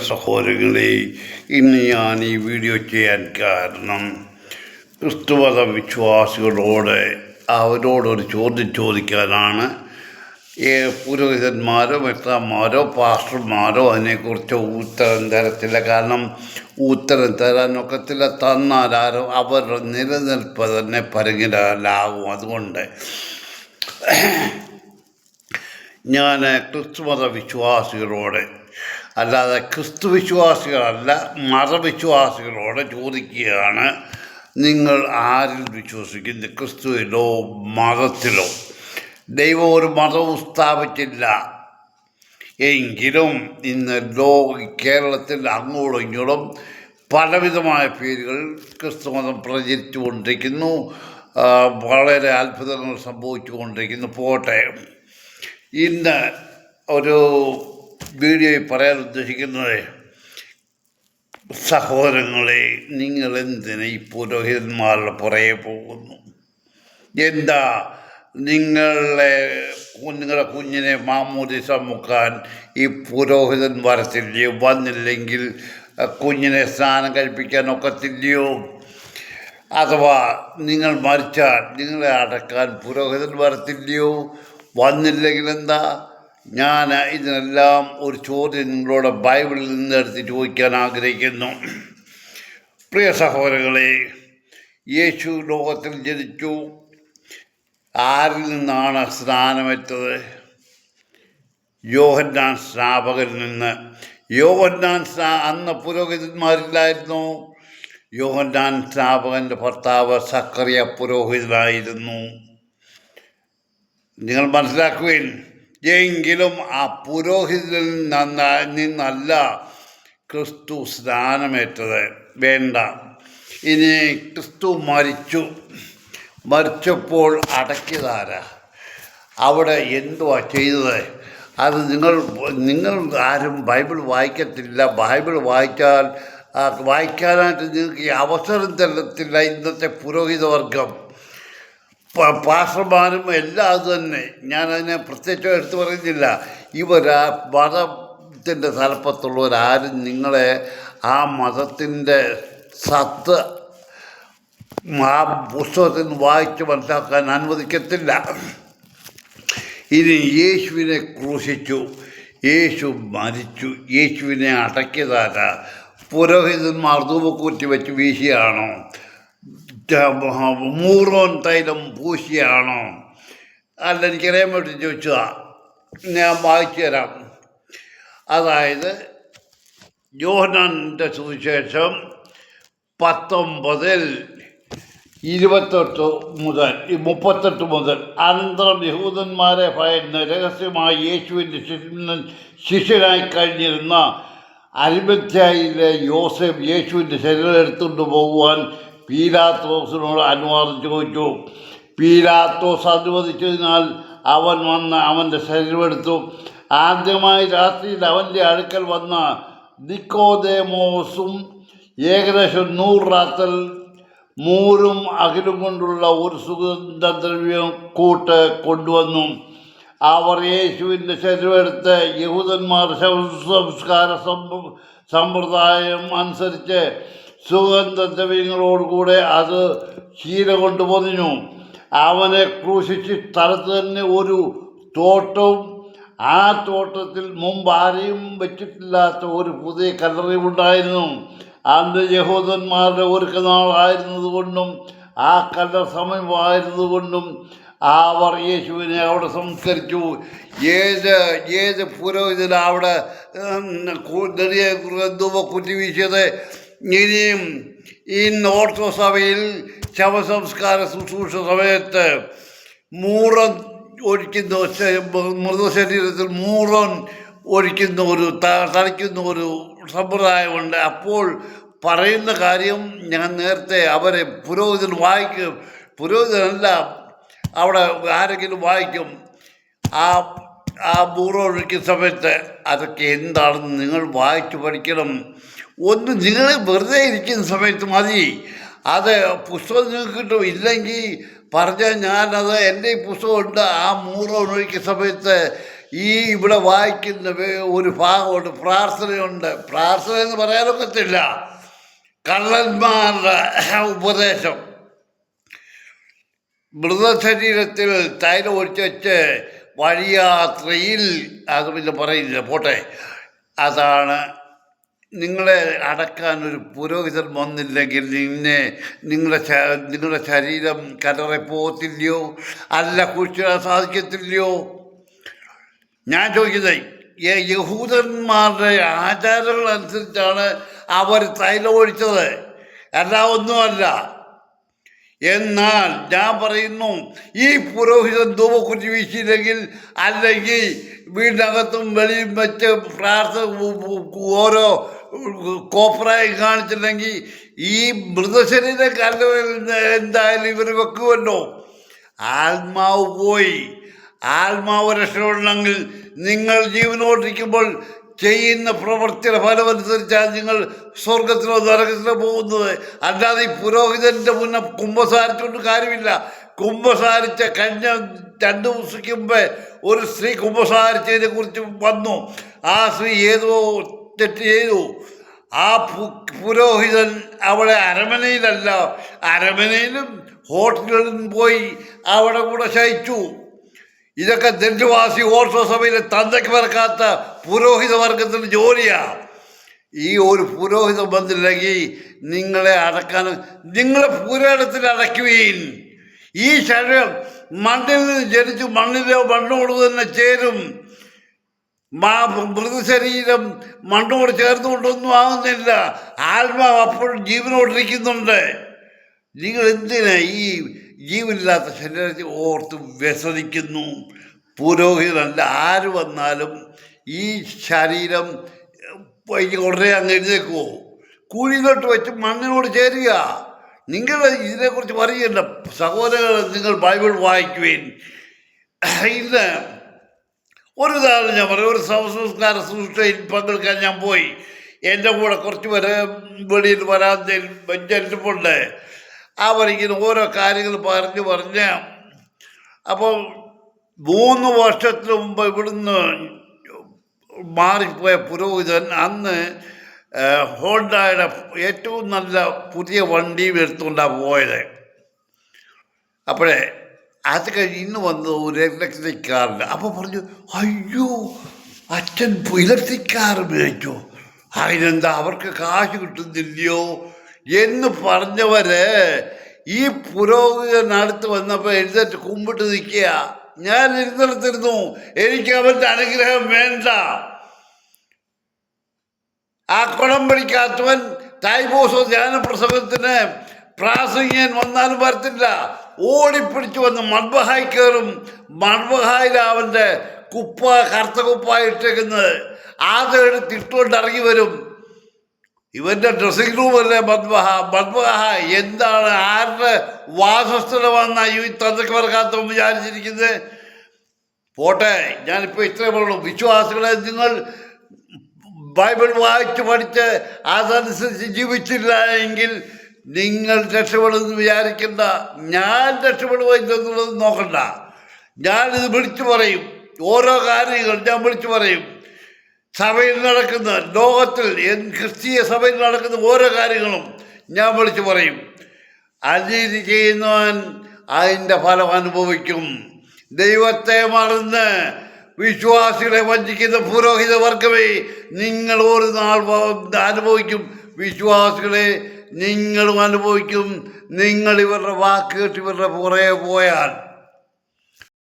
സഹോദരങ്ങളെ, ഇന്ന് ഞാൻ ഈ വീഡിയോ ചെയ്യാൻ കാരണം ക്രിസ്തുമത വിശ്വാസികളോട് അവരോടൊരു ചോദ്യം ചോദിക്കാനാണ്. പുരോഹിതന്മാരോ മെത്രാന്മാരോ പാസ്റ്റർമാരോ അതിനെക്കുറിച്ച് ഉത്തരം തരത്തില്ല. കാരണം ഉത്തരം തരാനൊക്കത്തില്ല. തന്നാലാരോ അവരുടെ നിലനിൽപ്പ് തന്നെ പരിഗണനയിലാകും. അതുകൊണ്ട് ഞാൻ ക്രിസ്തുമത വിശ്വാസികളോട്, അല്ലാതെ ക്രിസ്തു വിശ്വാസികളല്ല, മതവിശ്വാസികളോട് ചോദിക്കുകയാണ്, നിങ്ങൾ ആരിൽ വിശ്വസിക്കുന്നു? ക്രിസ്തുവിലോ മതത്തിലോ? ദൈവം ഒരു മതവും സ്ഥാപിച്ചില്ല. എങ്കിലും ഇന്ന് കേരളത്തിൽ അങ്ങോട്ടും ഇങ്ങോട്ടും പലവിധമായ പേരുകൾ ക്രിസ്തുമതം പ്രചരിച്ചു കൊണ്ടിരിക്കുന്നു. വളരെ അത്ഭുതങ്ങൾ സംഭവിച്ചു കൊണ്ടിരിക്കുന്നു. പോട്ടെ, ഇന്ന് ഒരു വീഡിയോയിൽ പറയാൻ ഉദ്ദേശിക്കുന്നത്, സഹോദരങ്ങളെ, നിങ്ങൾ എന്തിന് ഈ പുരോഹിതന്മാരുടെ പുറകെ പോകുന്നു? എന്താ നിങ്ങളുടെ കുഞ്ഞിനെ മാമോദിസ മുക്കാൻ ഈ പുരോഹിതൻ വരത്തില്ലയോ? വന്നില്ലെങ്കിൽ കുഞ്ഞിനെ സ്നാനം കഴിപ്പിക്കാൻ ഒക്കത്തില്ലയോ? അഥവാ നിങ്ങൾ മരിച്ചാൽ നിങ്ങളെ അടക്കാൻ പുരോഹിതൻ വരത്തില്ലയോ? വന്നില്ലെങ്കിൽ എന്താ? ഞാൻ ഇതിനെല്ലാം ഒരു ചോദ്യം നിങ്ങളോട് ബൈബിളിൽ നിന്ന് എടുത്ത് ചോദിക്കാൻ ആഗ്രഹിക്കുന്നു. പ്രിയ സഹോദരങ്ങളെ, യേശു ലോകത്തിൽ ജനിച്ചു. ആരിൽ നിന്നാണ് സ്നാനമേറ്റത്? യോഹന്നാൻ സ്നാപകരിൽ നിന്ന്. അന്ന് പുരോഹിതന്മാരില്ലായിരുന്നു. യോഹന്നാൻ സ്നാപകൻ്റെ ഭർത്താവ് സക്കറിയ പുരോഹിതനായിരുന്നു. നിങ്ങൾ മനസ്സിലാക്കുകയും, എങ്കിലും ആ പുരോഹിതനിൽ നിന്നല്ല ക്രിസ്തു സ്നാനമേറ്റത്. വേണ്ട. ഇനി ക്രിസ്തു മരിച്ചപ്പോൾ അടക്കിയതാരാ? അവിടെ എന്തുവാ ചെയ്തത്? അത് നിങ്ങൾ ആരും ബൈബിൾ വായിക്കത്തില്ല. ബൈബിൾ വായിക്കാനായിട്ട് നിങ്ങൾക്ക് ഈ അവസരം തരത്തില്ല. ഇന്നത്തെ പുരോഹിതവർഗം, പാസ്റ്റർമാരും എല്ലാം അത് തന്നെ. ഞാനതിനെ പ്രത്യേകിച്ച് എടുത്തു പറയുന്നില്ല. മതത്തിൻ്റെ തലപ്പത്തുള്ളവരാരും നിങ്ങളെ ആ മതത്തിൻ്റെ സത്ത് ആ പുസ്തകത്തിൽ നിന്ന് വായിച്ച് മനസ്സിലാക്കാൻ അനുവദിക്കത്തില്ല. ഇനി യേശുവിനെ ക്രൂശിച്ചു, യേശു മരിച്ചു, യേശുവിനെ അടക്കിയതാരാ? പുരോഹിതന്മാർ ധൂപക്കൂറ്റി വെച്ച് വീശിയാണോ? മൂറോൻ തൈലം പൂശിയാണോ? അല്ല, എനിക്കറിയാൻ വേണ്ടി ചോദിച്ചതാ. ഞാൻ വായിച്ചു തരാം. അതായത് യോഹന്നാന്റെ സുവിശേഷം 19:28 മുതൽ അനന്തരം യഹൂദന്മാരെ ഭയന്ന് രഹസ്യമായി യേശുവിൻ്റെ ശിഷ്യനായി കഴിഞ്ഞിരുന്ന അരിമത്ഥ്യയിലെ യോസേഫ് യേശുവിൻ്റെ ശരീരം എടുത്തുകൊണ്ട് പോകുവാൻ പീലാത്തോസിനോട് അനുവാദം ചോദിച്ചു. പീലാത്തോസ് അനുവദിച്ചതിനാൽ അവൻ വന്ന് അവൻ്റെ ശരീരമെടുത്തു. ആദ്യമായി രാത്രിയിൽ അവൻ്റെ അടുക്കൽ വന്ന നിക്കോദേമോസും ഏകദേശം 100 റാത്തൽ മൂരും അകിലും കൊണ്ടുള്ള ഒരു സുഗന്ധദ്രവ്യം കൂട്ട് കൊണ്ടുവന്നു. അവർ യേശുവിൻ്റെ ശരീരമെടുത്ത് യഹൂദന്മാർ ശവസംസ്കാര സമ്പ്രദായം അനുസരിച്ച് സുഗന്ധദ്രവ്യങ്ങളോടുകൂടെ അത് ശീല കൊണ്ട് പൊതിഞ്ഞു. അവനെ ക്രൂശിച്ച് സ്ഥലത്ത് തന്നെ ഒരു തോട്ടവും, ആ തോട്ടത്തിൽ മുമ്പ് ആരെയും വെച്ചിട്ടില്ലാത്ത ഒരു പുതിയ കല്ലറയുണ്ടായിരുന്നു. അന്ന് യഹൂദന്മാരുടെ ഒരുക്കനാളായിരുന്നതുകൊണ്ടും ആ കല്ലറ സമയമായിരുന്നതുകൊണ്ടും അവർ യേശുവിനെ അവിടെ സംസ്കരിച്ചു. ഏത് പുരോഹിതൻ അവിടെ കുറ്റി വീശിയത്? ഇനിയും ഇന്ന് ഓർത്തഡോക്സ് സഭയിൽ ശവസംസ്കാര ശുശ്രൂഷ സമയത്ത് മൂറൻ ഒഴിക്കുന്ന, മൃതശരീരത്തിൽ മൂറൻ ഒഴിക്കുന്ന തളിക്കുന്ന ഒരു സമ്പ്രദായമുണ്ട്. അപ്പോൾ പറയുന്ന കാര്യം ഞാൻ നേരത്തെ അവരെ പുരോഹിതനല്ല, അവിടെ ആരെങ്കിലും വായിക്കും. ആ മൂറ ഒഴിക്കുന്ന സമയത്ത് അതൊക്കെ എന്താണെന്ന് നിങ്ങൾ വായിച്ചു പഠിക്കണം. നിങ്ങൾ വെറുതെ ഇരിക്കുന്ന സമയത്ത് മതി. അത് പുസ്തകം നിങ്ങൾക്ക് കിട്ടും. ഇല്ലെങ്കിൽ പറഞ്ഞാൽ ഞാനത് എൻ്റെ ഈ പുസ്തകമുണ്ട്. ആ മൂറ ഒഴിക്കുന്ന സമയത്ത് ഈ ഇവിടെ വായിക്കുന്ന ഒരു ഭാഗമുണ്ട്, പ്രാർത്ഥനയുണ്ട്. പ്രാർത്ഥന എന്ന് പറയാനൊക്കത്തില്ല, കള്ളന്മാരുടെ ഉപദേശം. മൃതശരീരത്തിൽ തൈലം ഒഴിച്ച് വെച്ച് വഴിയാത്രയിൽ, അത് പിന്നെ പറയില്ല, പോട്ടെ. അതാണ് നിങ്ങളെ അടക്കാൻ ഒരു പുരോഹിതൻ വന്നില്ലെങ്കിൽ നിങ്ങളുടെ ശരീരം കലറെ പോകത്തില്ലയോ? അല്ല, കുഴിച്ചിടാൻ സാധിക്കത്തില്ലയോ? ഞാൻ ചോദിക്കുന്നത്, യഹൂദന്മാരുടെ ആചാരങ്ങൾ അനുസരിച്ചാണ് അവർ തൈലം ഒഴിച്ചത്, അല്ല ഒന്നുമല്ല. എന്നാൽ ഞാൻ പറയുന്നു, ഈ പുരോഹിതൻ ധൂപക്കുറ്റി വീശിയില്ലെങ്കിൽ, അല്ലെങ്കിൽ വീടിനകത്തും വെളിയും വെച്ച് ഓരോ കോപ്രായം കാണിച്ചില്ലെങ്കിൽ, ഈ മൃതശരീര കല്ലുകളിൽ എന്തായാലും ഇവർ വെക്കുമല്ലോ. ആത്മാവ് പോയി. ആത്മാവ് രക്ഷപ്പെടണമെങ്കിൽ നിങ്ങൾ ജീവനോടിരിക്കുമ്പോൾ ചെയ്യുന്ന പ്രവൃത്തിയുടെ ഫലമനുസരിച്ചാണ് നിങ്ങൾ സ്വർഗത്തിലോ നരകത്തിലോ പോകുന്നത്. അല്ലാതെ ഈ പുരോഹിതൻ്റെ മുന്നേ കുമ്പസാരിച്ചുകൊണ്ട് കാര്യമില്ല. കുമ്പസാരിച്ച കഴിഞ്ഞ 2 ദിവസക്ക് മുമ്പേ ഒരു സ്ത്രീ കുമ്പസാരിച്ചതിനെ കുറിച്ച് വന്നു. ആ സ്ത്രീ ഏതോ തെറ്റ് ചെയ്തു. ആ പുരോഹിതൻ അവളെ അരമനയിലല്ല, അരമനയിലും ഹോട്ടലുകളിലും പോയി അവിടെ കൂടെ ശയിച്ചു. ഇതൊക്കെ ദണ്ഡുവാസി ഓർത്തഡോക്സ് സഭയിലെ തന്തയ്ക്ക് പറക്കാത്ത പുരോഹിത വർഗത്തിൻ്റെ ജോലിയാണ്. ഈ ഒരു പുരോഹിതം വന്നില്ലെങ്കിൽ നിങ്ങളെ അടക്കാൻ, നിങ്ങളെ പുരാണത്തിൽ അടയ്ക്കുകയും ഈ ശരീരം മണ്ണിൽ നിന്ന് ജനിച്ചു മണ്ണിലോ മണ്ണോട് തന്നെ ചേരും. മൃതശരീരം മണ്ണോട് ചേർന്നുകൊണ്ടൊന്നും ആകുന്നില്ല. ആത്മാവ് അപ്പോഴും ജീവനോടിരിക്കുന്നുണ്ട്. നിങ്ങൾ എന്തിനാ ഈ ജീവനില്ലാത്ത ശരീരത്തിൽ ഓർത്ത് വ്യസനിക്കുന്നു? പുരോഹിതനല്ല, ആര് വന്നാലും ഈ ശരീരം ഉടനെ അങ്ങ് എഴുന്നേക്കുമോ? കുഴിയിലോട്ട് വെച്ച് മണ്ണിനോട് ചേരുക. നിങ്ങൾ ഇതിനെക്കുറിച്ച് പറയണ്ട സഹോദരങ്ങൾ. നിങ്ങൾ ബൈബിൾ വായിക്കുവേൻ. ഇന്ന് ഒരു ഉദാഹരണം ഞാൻ പറയും. ഒരു സംസ്കാര സൃഷ്ടിയിൽ പങ്കെടുക്കാൻ ഞാൻ പോയി. എൻ്റെ കൂടെ കുറച്ച് പേര് വെളിയിൽ വരാന്തയിൽ ബെഞ്ചിരിപ്പുണ്ട്. അവരിങ്ങനെ ഓരോ കാര്യങ്ങൾ പറഞ്ഞ് അപ്പോൾ 3 വർഷത്തിന് മുമ്പ് ഇവിടുന്ന് മാറിപ്പോയ പുരോഹിതൻ അന്ന് ഹോണ്ടയുടെ ഏറ്റവും നല്ല പുതിയ വണ്ടി എടുത്തുകൊണ്ടാണ് പോയത്. അപ്പോഴേ അത് കഴിഞ്ഞ് ഇന്ന് വന്നത് ഒരു ഇലക്ട്രിക് കാറിൽ. അപ്പോൾ പറഞ്ഞു, അയ്യോ അച്ഛൻ ഇലക്ട്രിക് കാർ മേടിച്ചോ? അതിനെന്താ അവർക്ക് കാശ് കിട്ടുന്നില്ലയോ എന്ന് പറഞ്ഞവര് ഈ പുരോഹിതനടുത്ത് വന്നപ്പോൾ എഴുന്നേറ്റ് കുമ്പിട്ട് നിൽക്കുക. ഞാൻ ഇരുന്നിടത്തിരുന്നു. എനിക്ക് അവൻ്റെ അനുഗ്രഹം വേണ്ട. ആ കുളം പിടിക്കാത്തവൻ തൈബൂസോ ധ്യാന പ്രസംഗത്തിന് പ്രാസംഗികൻ വന്നാലും വരത്തില്ല. ഓടിപ്പിടിച്ചു വന്ന് മൺബഹായി കയറും. മൺബഹായിൽ അവൻ്റെ കറുത്ത കുപ്പായി ഇട്ടേക്കുന്നത് അതെടുത്ത് ഇട്ടുകൊണ്ട് ഇറങ്ങി വരും. ഇവൻ്റെ ഡ്രസ്സിംഗ് റൂമല്ലേ മദ്ബഹ. എന്താണ്, ആരുടെ വാസസ്ഥലമാണെന്നാണ് ഈ തന്തയ്ക്ക് പറക്കാത്തവൻ വിചാരിച്ചിരിക്കുന്നത്? പോട്ടെ, ഞാനിപ്പോൾ ഇത്രയും പറഞ്ഞു. വിശ്വാസികളെ, നിങ്ങൾ ബൈബിൾ വായിച്ച് പഠിച്ച് അതനുസരിച്ച് ജീവിച്ചില്ല എങ്കിൽ നിങ്ങൾ രക്ഷപ്പെടുമെന്ന് വിചാരിക്കണ്ട. ഞാൻ രക്ഷപ്പെടുമെന്നുള്ളത് നോക്കണ്ട. ഞാനിത് വിളിച്ചു പറയും. ഓരോ കാര്യങ്ങൾ ഞാൻ വിളിച്ചു പറയും. സഭയിൽ നടക്കുന്ന, ലോകത്തിൽ ക്രിസ്തീയ സഭയിൽ നടക്കുന്ന ഓരോ കാര്യങ്ങളും ഞാൻ വിളിച്ചു പറയും. അനീതി ചെയ്യുന്നവൻ അതിൻ്റെ ഫലം അനുഭവിക്കും. ദൈവത്തെ മറന്ന് വിശ്വാസികളെ വഞ്ചിക്കുന്ന പുരോഹിത വർഗമേ, നിങ്ങൾ ഒരു നാൾ അനുഭവിക്കും. വിശ്വാസികളെ നിങ്ങളും അനുഭവിക്കും. നിങ്ങൾ ഇവരുടെ വാക്ക് കേട്ട് ഇവരുടെ പുറകെ പോയാൽ.